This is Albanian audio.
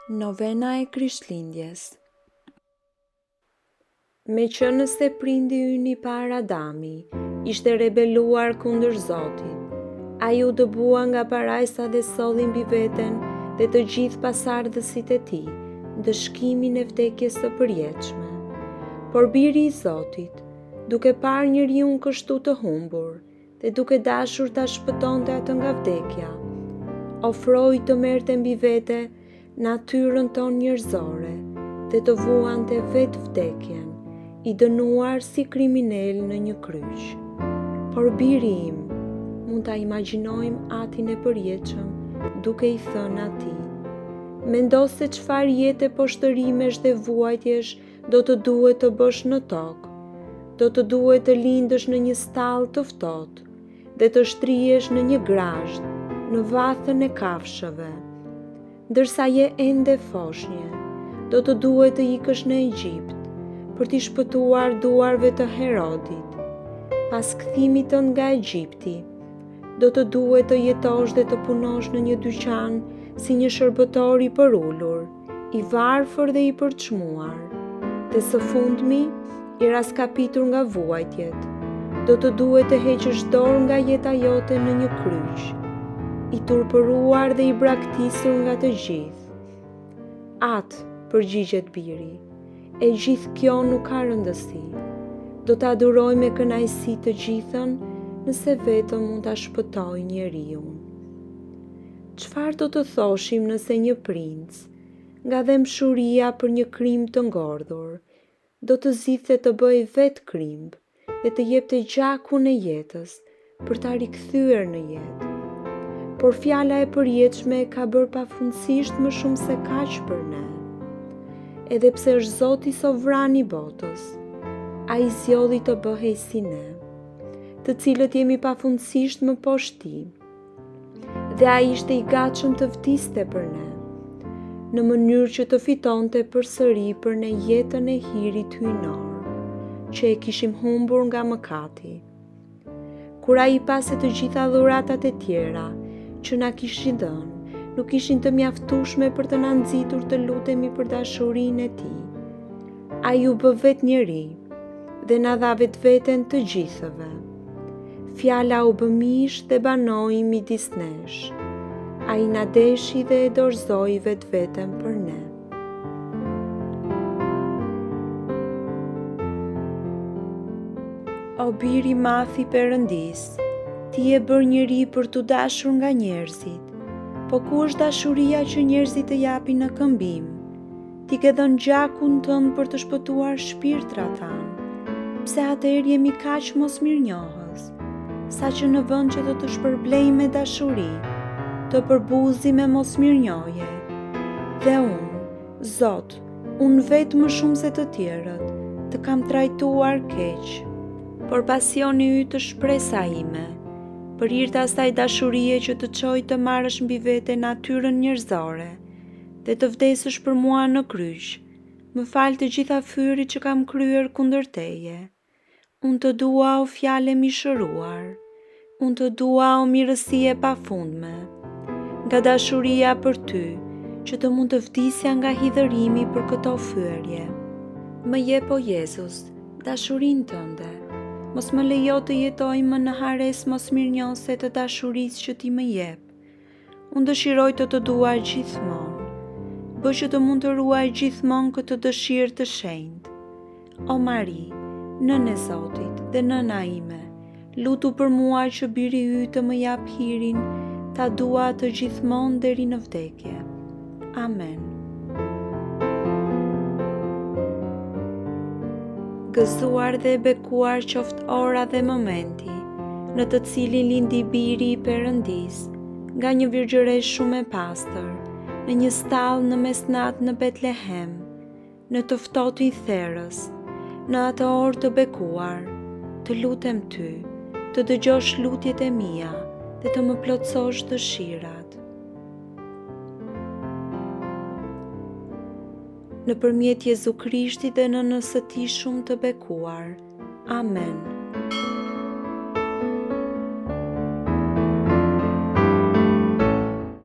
Novena e Krishtlindjes. Me që nëse prindi ynë i parë Adami ishte rebeluar kundër Zotit, ai u dëbua nga parajsa dhe solli mbi veten dhe të gjithë pasardhësit e tij dëshkimin e vdekjes së përjetshme. Por biri i Zotit, duke parë njeriun kështu të humbur dhe duke dashur ta shpëtonte atë nga vdekja, ofroi të merrte mbi vete natyrën tonë njerëzore dhe të vuante vetë vdekjen, i dënuar si kriminal në një kryq. Por biri im, mund ta imagjinojmë atin e përjetshëm duke i thënë atij: mendo se çfarë jete poshtërimesh dhe vuajtjesh do të duhet të bësh në tokë. Do të duhet të lindësh në një stall të ftohtë dhe të shtrihesh në një grazhd në vathën e kafshëve. Ndërsa je ende foshnje, do të duhet të ikësh në Egjipt për t'i shpëtuar duarve të Herodit. Pas kthimit tënd nga Egjipti, do të duhet të jetosh dhe të punosh në një dyqan si një shërbëtor i përulur, i varfër dhe i përçmuar. Dhe së fundmi, i raskapitur nga vuajtjet, do të duhet të heqësh dorë nga jeta jote në një kryq, i turpëruar dhe i braktisur nga të gjithë. Atë, përgjigjet biri, e gjithë kjo nuk ka rëndësi. Do të aduroj me kënaqësi të gjithën nëse vetëm mund ta shpëtoj njeriun. Çfarë do të thoshim nëse një princ, nga dëmshuria për një krim të ngordhur, do të zgjidhte të bëjë vetë krimb dhe të jepte gjakun e jetës për ta rikthyer në jetë? Por fjala e përjetshme ka bërë pafundësisht më shumë se kaq për ne. Edhe pse është Zoti sovran i botës, ai zgjodhi të bëhej si ne, të cilët jemi pafundësisht më poshtë tij. Dhe ai ishte i gatshëm të vdiste për ne, në mënyrë që të fitonte përsëri për ne jetën e hirit hyjnor, që e kishim humbur nga mëkati. Kur ai pasi të gjitha dhuratat e tjera që na kishin dhënë, nuk ishin të mjaftueshme për të na nxitur të lutemi për dashurinë e tij. Ai u bë vetë njeri dhe na dha vetveten të gjithëve. Fjala u bë mish dhe banoi midis nesh. Ai na deshi dhe e dorëzoi vetveten për ne. O biri madh i Perëndis, ti e bër njeri për t'u dashur nga njerëzit, po ku është dashuria që njerëzit të japin në këmbim? Ti ke dhënë gjakun tënd për të shpëtuar shpirtrat tanë. Pse atëherë jemi kaq mosmirnjohës, saqë në vend që do të shpërblej me dashuri, të përbuzi me mosmirnjohje. Dhe unë, Zot, unë vetë më shumë se të tjerët, të kam trajtuar keq. Por pasioni yt është shpresa ime, për hir të asaj dashurie që të çoj të marrësh mbi vete natyrën njerëzore dhe të vdesësh për mua në kryq. Më fal të gjitha fyrit që kam kryer kundër teje. Unë të dua o fjale mishëruar, unë të dua o mirësie pafundme, nga dashuria për ty, që të mund të vdisja nga hidhërimi për këto fyerje. Më jep o Jezus, dashurinë tënde. Mos më lejo të jetoj më në hares mosmirnjose të dashurisë që ti më jep. Unë dëshiroj të të duaj gjithmonë. Bë që të mund të ruaj gjithmonë këtë dëshirë të shenjtë. O Mari, nënë e Zotit dhe nëna ime, lutu për mua që biri yt të më jap hirin, ta dua të gjithmonë deri në vdekje. Amen. Gëzuar dhe bekuar qoftë ora dhe momenti, në të cilin lindi biri i Perëndis, nga një virgjëresh shumë e pastër, në një stall në mesnat në Betlehem, në të ftohtin therrës, në atë orë të bekuar, të lutem ty, të dëgjosh lutjet e mia dhe të më plotësosh dëshirat. Nëpërmjet Jezu Krishtit dhe në nënës së tij shumë të bekuar. Amen.